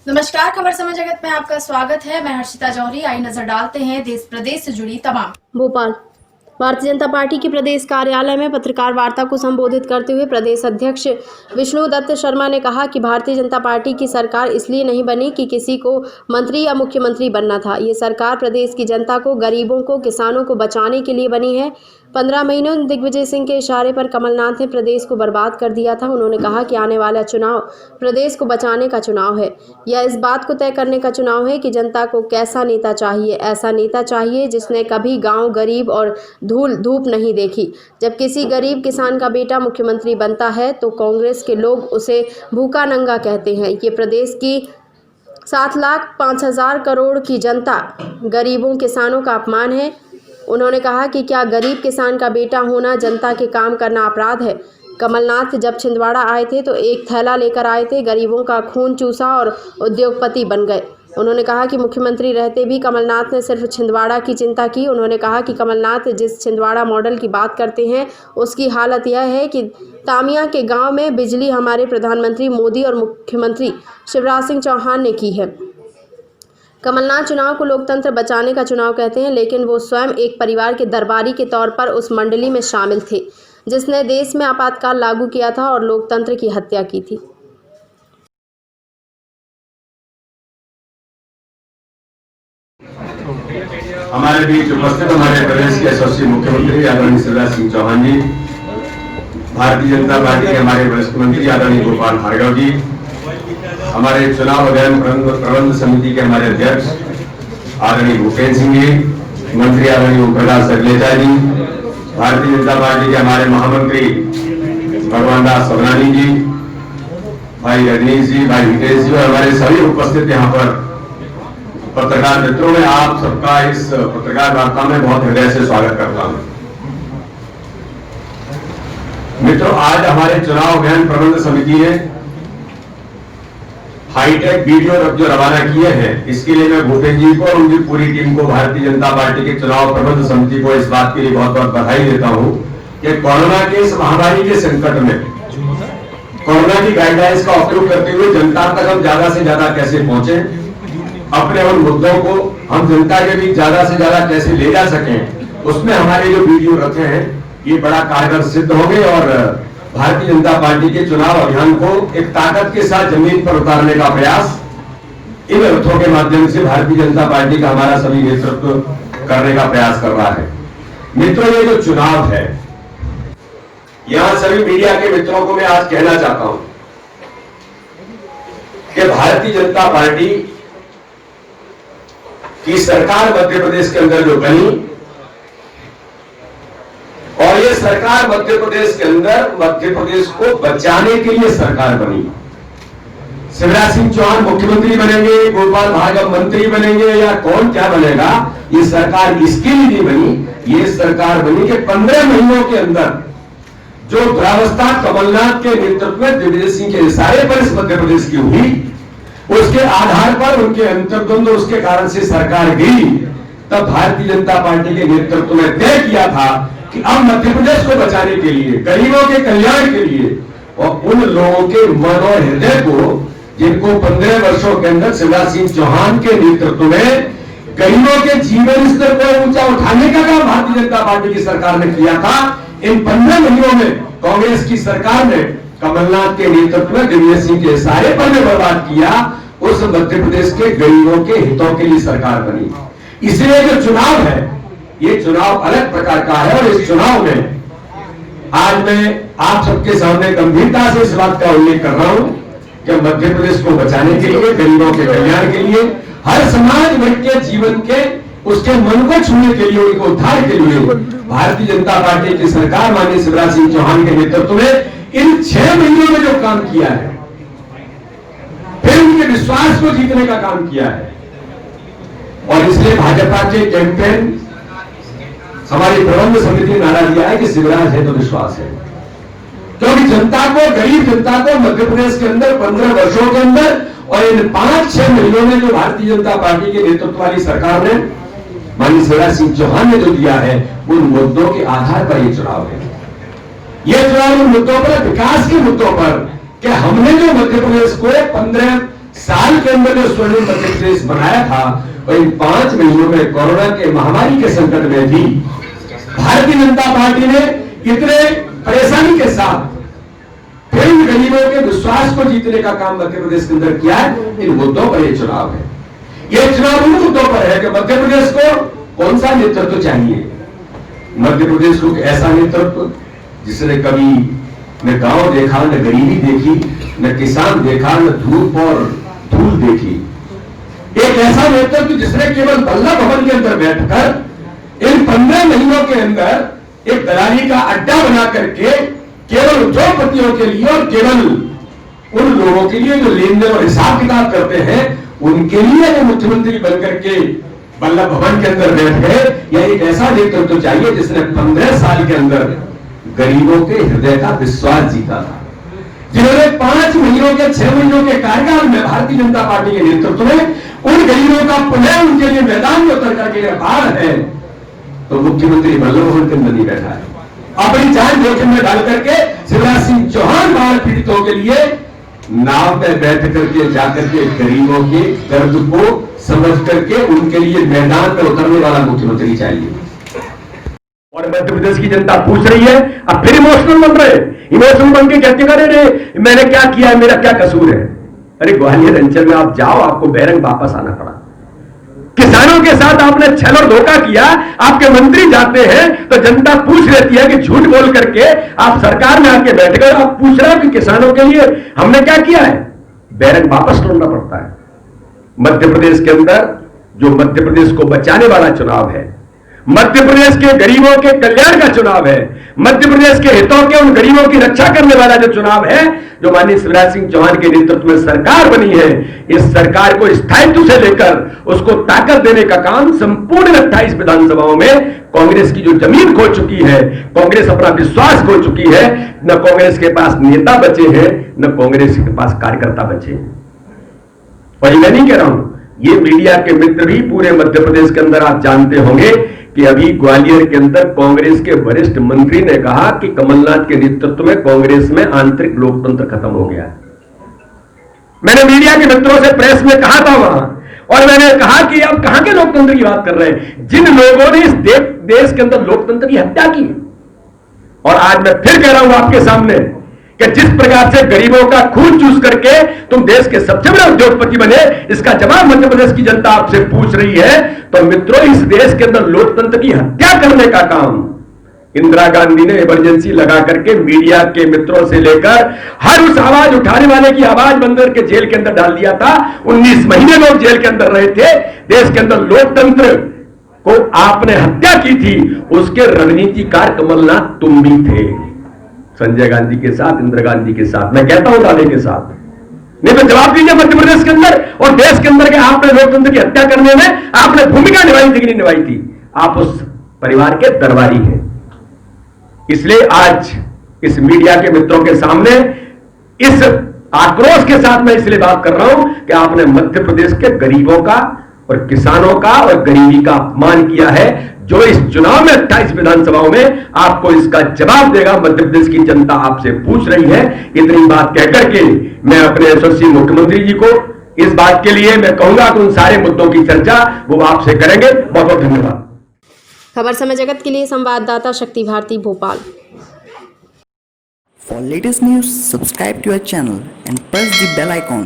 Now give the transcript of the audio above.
नमस्कार, खबर समय जगत में आपका स्वागत है। मैं हर्षिता जौहरी। आई नजर डालते हैं देश प्रदेश से जुड़ी तमाम। भोपाल भारतीय जनता पार्टी के प्रदेश कार्यालय में पत्रकार वार्ता को संबोधित करते हुए प्रदेश अध्यक्ष विष्णु दत्त शर्मा ने कहा कि भारतीय जनता पार्टी की सरकार इसलिए नहीं बनी कि किसी को मंत्री या मुख्यमंत्री बनना था। ये सरकार प्रदेश की जनता को, गरीबों को, किसानों को बचाने के लिए बनी है। 15 महीनों में दिग्विजय सिंह के इशारे पर कमलनाथ ने प्रदेश को बर्बाद कर दिया था। उन्होंने कहा कि आने वाला चुनाव प्रदेश को बचाने का चुनाव है। यह इस बात को तय करने का चुनाव है कि जनता को कैसा नेता चाहिए। ऐसा नेता चाहिए जिसने कभी गांव, गरीब और धूल धूप नहीं देखी। जब किसी गरीब किसान का बेटा मुख्यमंत्री बनता है तो कांग्रेस के लोग उसे भूखा नंगा कहते हैं। ये प्रदेश की 7,05,000 करोड़ की जनता, गरीबों, किसानों का अपमान है। उन्होंने कहा कि क्या गरीब किसान का बेटा होना, जनता के काम करना अपराध है? कमलनाथ जब छिंदवाड़ा आए थे तो एक थैला लेकर आए थे, गरीबों का खून चूसा और उद्योगपति बन गए। उन्होंने कहा कि मुख्यमंत्री रहते भी कमलनाथ ने सिर्फ छिंदवाड़ा की चिंता की। उन्होंने कहा कि कमलनाथ जिस छिंदवाड़ा मॉडल की बात करते हैं उसकी हालत यह है कि तामिया के गांव में बिजली हमारे प्रधानमंत्री मोदी और मुख्यमंत्री शिवराज सिंह चौहान ने की है। कमलनाथ चुनाव को लोकतंत्र बचाने का चुनाव कहते हैं, लेकिन वो स्वयं एक परिवार के दरबारी के तौर पर उस मंडली में शामिल थे जिसने देश में आपातकाल लागू किया था और लोकतंत्र की हत्या की थी। हमारे बीच उपस्थित हमारे प्रदेश के यशस्वी मुख्यमंत्री आदरणीय शिवराज सिंह चौहान जी, भारतीय जनता पार्टी के हमारे वरिष्ठ मंत्री आदरणीय गोपाल भार्गव जी, हमारे चुनाव अध्ययन प्रबंध समिति के हमारे अध्यक्ष आदरणीय भूपेंद्र सिंह जी, मंत्री आदरणीय ओम प्रकाश सगलेचा जी, भारतीय जनता पार्टी के हमारे महामंत्री भगवान दास सवनानी जी, भाई रजनीश जी, भाई हितेश जी और हमारे सभी उपस्थित यहाँ पर पत्रकार मित्रों में आप सबका इस पत्रकार वार्ता में बहुत हृदय से स्वागत करता हूं। मित्रों, आज हमारे चुनाव अभियान प्रबंध समिति ने हाईटेक वीडियो जो रवाना किए हैं, इसके लिए मैं भूपेंद्र जी को और उनकी पूरी टीम को, भारतीय जनता पार्टी के चुनाव प्रबंध समिति को इस बात के लिए बहुत बहुत बधाई देता हूं कि कोरोना के इस महामारी के संकट में कोरोना की गाइडलाइंस का उपयोग करते हुए जनता तक हम ज्यादा से ज्यादा कैसे पहुंचे, अपने उन मुद्दों को हम जनता के बीच ज्यादा से ज्यादा कैसे ले जा सकें, उसमें हमारे जो वीडियो रखे हैं ये बड़ा कारगर सिद्ध हो गए और भारतीय जनता पार्टी के चुनाव अभियान को एक ताकत के साथ जमीन पर उतारने का प्रयास इन रथों के माध्यम से भारतीय जनता पार्टी का हमारा सभी नेतृत्व करने का प्रयास कर रहा है। मित्रों, ये जो चुनाव है, यहां सभी मीडिया के मित्रों को मैं आज कहना चाहता हूं कि भारतीय जनता पार्टी की सरकार मध्य प्रदेश के अंदर जो बनी और ये सरकार मध्य प्रदेश के अंदर मध्य प्रदेश को बचाने के लिए सरकार बनी। शिवराज सिंह चौहान मुख्यमंत्री बनेंगे, गोपाल भार्गव मंत्री बनेंगे या कौन क्या बनेगा, ये सरकार इसके लिए नहीं बनी। ये सरकार बनी कि 15 महीनों के अंदर जो दुरावस्था कमलनाथ के नेतृत्व में दिग्विजय सिंह के इशारे पर इस मध्य प्रदेश की हुई, उसके आधार पर उनके अंतर्द्वंद, उसके कारण से सरकार गई। तब भारतीय जनता पार्टी के नेतृत्व में तय किया था कि अब मध्य प्रदेश को बचाने के लिए, गरीबों के कल्याण के लिए और उन लोगों के मन और हृदय को जिनको 15 वर्षों के अंदर शिवराज सिंह चौहान के नेतृत्व में गरीबों के जीवन स्तर को ऊंचा उठाने का काम भारतीय जनता पार्टी की सरकार ने किया था। इन 15 महीनों में कांग्रेस की सरकार ने कमलनाथ के नेतृत्व में दिग्विजय सिंह के इशारे पर में बर्बाद किया। उस मध्य प्रदेश के गरीबों के हितों के लिए सरकार बनी। इसलिए जो चुनाव है, ये चुनाव अलग प्रकार का है और इस चुनाव में आज मैं आप सबके सामने गंभीरता से इस बात का उल्लेख कर रहा हूं कि मध्य प्रदेश को बचाने के लिए, गरीबों के कल्याण के लिए, हर समाज वर्ग के जीवन के उसके मन को छूने के लिए, उनके उद्धार के लिए भारतीय जनता पार्टी की सरकार माननीय शिवराज सिंह चौहान के नेतृत्व में इन 6 महीनों में जो काम किया है, फिर उनके विश्वास को जीतने का काम किया है। और इसलिए भाजपा के कैंपेन हमारी प्रबंध समिति ने नारा दिया है कि शिवराज है तो विश्वास है, क्योंकि जनता को, गरीब जनता को मध्य प्रदेश के अंदर 15 वर्षों के अंदर और इन 5-6 महीनों में जो भारतीय जनता पार्टी के नेतृत्व वाली सरकार ने माननीय शिवराज सिंह चौहान ने जो दिया है, उन मुद्दों के आधार पर ये चुनाव है। ये चुनाव उन मुद्दों पर, विकास के मुद्दों पर, कि हमने जो मध्य प्रदेश को 15 साल के अंदर जो स्वर्णिम मध्य प्रदेश बनाया था, और इन 5 महीनों में कोरोना के महामारी के संकट में भी भारतीय जनता पार्टी ने इतने परेशानी के साथ फिर गरीबों के विश्वास को जीतने का काम मध्य प्रदेश के अंदर किया है। इन मुद्दों पर यह चुनाव है। यह चुनाव उन मुद्दों पर है कि मध्य प्रदेश को कौन सा नेतृत्व चाहिए। मध्य प्रदेश को ऐसा नेतृत्व जिसने कभी न गांव देखा, न गरीबी देखी, न किसान देखा, न धूप और धूल देखी। एक ऐसा नेतृत्व जिसने केवल वल्लभ भवन के अंदर बैठकर इन 15 महीनों के अंदर एक दलाली का अड्डा बना करके केवल उद्योगपतियों के लिए और केवल उन लोगों के लिए जो लेन देन और हिसाब किताब करते हैं उनके लिए वो मुख्यमंत्री बनकर के वल्लभ भवन के अंदर बैठ गए। यह एक ऐसा नेतृत्व चाहिए जिसने 15 साल के अंदर गरीबों के हृदय का विश्वास जीता था, जिन्होंने 5 महीनों के 6 महीनों के कार्यकाल में भारतीय जनता पार्टी के नेतृत्व में उन गरीबों का पुनः उनके लिए मैदान में उतर करके बाहर है। तो मुख्यमंत्री वल्लभ भवन के अंदर नहीं बैठा है, अपनी जान जोखिम में डाल करके शिवराज सिंह चौहान बाढ़ पीड़ितों के लिए नाव में बैठ करके जाकर के गरीबों के दर्द को समझ करके उनके लिए मैदान में उतरने वाला मुख्यमंत्री चाहिए। और मध्य प्रदेश की जनता पूछ रही है, अब फिर इमोशनल बन रहे, इमोशनल बन के कहते करे रे मैंने क्या किया है, मेरा क्या कसूर है। अरे ग्वालियर अंचल में आप जाओ, आपको बैरंग वापस आना पड़ा। किसानों के साथ आपने छल और धोखा किया, आपके मंत्री जाते हैं तो जनता पूछ लेती है कि झूठ बोल करके आप सरकार में आके बैठ गए। आप पूछ रहे हो कि किसानों के लिए हमने क्या किया है, बैरंग वापस लौटना पड़ता है। मध्य प्रदेश के अंदर जो मध्य प्रदेश को बचाने वाला चुनाव है, मध्य प्रदेश के गरीबों के कल्याण का चुनाव है, मध्य प्रदेश के हितों के उन गरीबों की रक्षा करने वाला जो चुनाव है, जो माननीय शिवराज सिंह चौहान के नेतृत्व में सरकार बनी है, इस सरकार को स्थायित्व से लेकर उसको ताकत देने का काम संपूर्ण 28 विधानसभाओं में कांग्रेस की जो जमीन खो चुकी है, कांग्रेस अपना विश्वास खो चुकी है। न कांग्रेस के पास नेता बचे हैं, न कांग्रेस के पास कार्यकर्ता बचे हैं। और मैं नहीं कह रहा हूं, ये मीडिया के मित्र भी पूरे मध्य प्रदेश के अंदर आप जानते होंगे कि अभी ग्वालियर के अंदर कांग्रेस के वरिष्ठ मंत्री ने कहा कि कमलनाथ के नेतृत्व में कांग्रेस में आंतरिक लोकतंत्र खत्म हो गया है। मैंने मीडिया के मित्रों से प्रेस में कहा था वहां, और मैंने कहा कि आप कहां के लोकतंत्र की बात कर रहे हैं, जिन लोगों ने इस देश के अंदर लोकतंत्र की हत्या की। और आज मैं फिर कह रहा हूं आपके सामने कि जिस प्रकार से गरीबों का खून चूस करके तुम देश के सबसे बड़े उद्योगपति बने, इसका जवाब मध्य प्रदेश की जनता आपसे पूछ रही है। तो मित्रों, इस देश के अंदर लोकतंत्र की हत्या करने का काम इंदिरा गांधी ने इमरजेंसी लगा करके मीडिया के मित्रों से लेकर हर उस आवाज उठाने वाले की आवाज बंद करके जेल के अंदर डाल दिया था। 19 महीने लोग जेल के अंदर रहे थे। देश के अंदर लोकतंत्र को आपने हत्या की थी, उसके रणनीतिकार कमलनाथ तुम भी थे, संजय गांधी के साथ, इंदिरा गांधी के साथ, मैं कहता हूं दादे के साथ। नहीं तो जवाब दीजिए मध्य प्रदेश के अंदर और देश के अंदर के आपने लोकतंत्र की हत्या करने में आपने भूमिका निभाई थी कि नहीं निभाई थी। आप उस परिवार के दरबारी हैं। इसलिए आज इस मीडिया के मित्रों के सामने इस आक्रोश के साथ मैं इसलिए बात कर रहा हूं कि आपने मध्य प्रदेश के गरीबों का और किसानों का और गरीबी का अपमान किया है, जो इस चुनाव में 28 विधानसभाओं में आपको इसका जवाब देगा। मध्य प्रदेश की जनता आपसे पूछ रही है। इतनी बात कहकर के मैं अपने यशस्वी मुख्यमंत्री जी को इस बात के लिए मैं कहूंगा कि उन सारे मुद्दों की चर्चा वो आपसे करेंगे। बहुत बहुत धन्यवाद। खबर समय जगत के लिए संवाददाता शक्ति Bharti, Bhopal. For latest news, subscribe to our channel and press the bell icon.